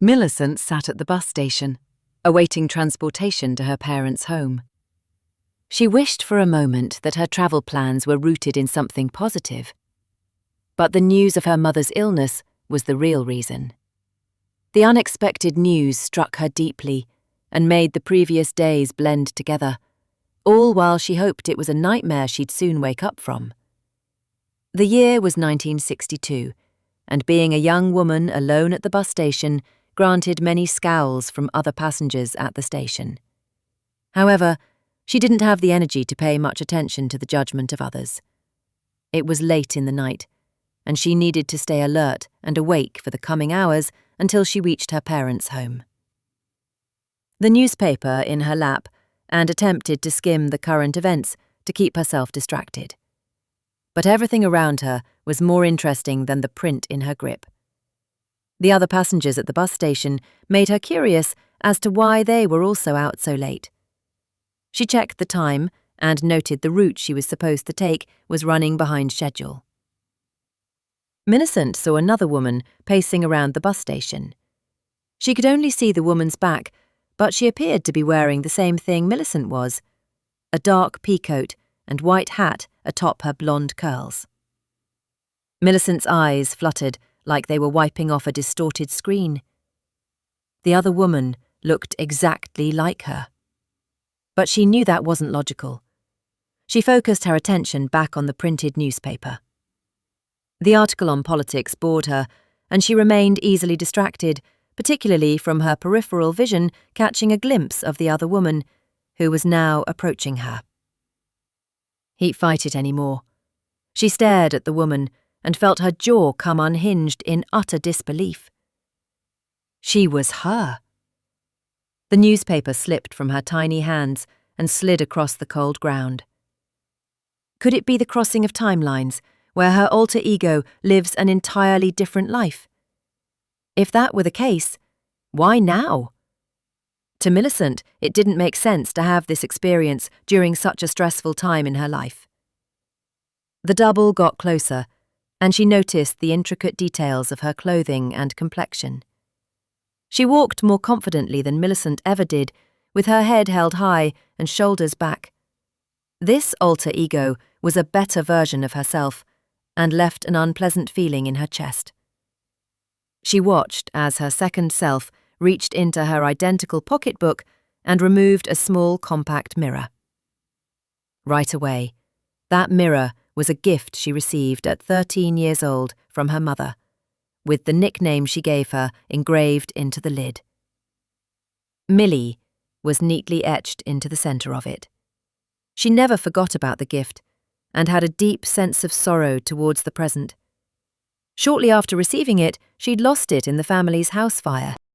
Millicent sat at the bus station, awaiting transportation to her parents' home. She wished for a moment that her travel plans were rooted in something positive. But the news of her mother's illness was the real reason. The unexpected news struck her deeply and made the previous days blend together, all while she hoped it was a nightmare she'd soon wake up from. The year was 1962, and being a young woman alone at the bus station granted many scowls from other passengers at the station. However, she didn't have the energy to pay much attention to the judgment of others. It was late in the night, and she needed to stay alert and awake for the coming hours until she reached her parents' home. The newspaper in her lap, and attempted to skim the current events to keep herself distracted. But everything around her was more interesting than the print in her grip. The other passengers at the bus station made her curious as to why they were also out so late. She checked the time and noted the route she was supposed to take was running behind schedule. Millicent saw another woman pacing around the bus station. She could only see the woman's back, but she appeared to be wearing the same thing Millicent was, a dark peacoat and white hat atop her blonde curls. Millicent's eyes fluttered like they were wiping off a distorted screen. The other woman looked exactly like her. But she knew that wasn't logical. She focused her attention back on the printed newspaper. The article on politics bored her, and she remained easily distracted, particularly from her peripheral vision catching a glimpse of the other woman, who was now approaching her. He'd fight it anymore. She stared at the woman and felt her jaw come unhinged in utter disbelief. She was her. The newspaper slipped from her tiny hands and slid across the cold ground. Could it be the crossing of timelines, where her alter ego lives an entirely different life? If that were the case, why now? To Millicent, it didn't make sense to have this experience during such a stressful time in her life. The double got closer, and she noticed the intricate details of her clothing and complexion. She walked more confidently than Millicent ever did, with her head held high and shoulders back. This alter ego was a better version of herself and left an unpleasant feeling in her chest. She watched as her second self reached into her identical pocketbook and removed a small compact mirror. Right away, that mirror was a gift she received at 13 years old from her mother, with the nickname she gave her engraved into the lid. Millie was neatly etched into the centre of it. She never forgot about the gift and had a deep sense of sorrow towards the present. Shortly after receiving it, she'd lost it in the family's house fire.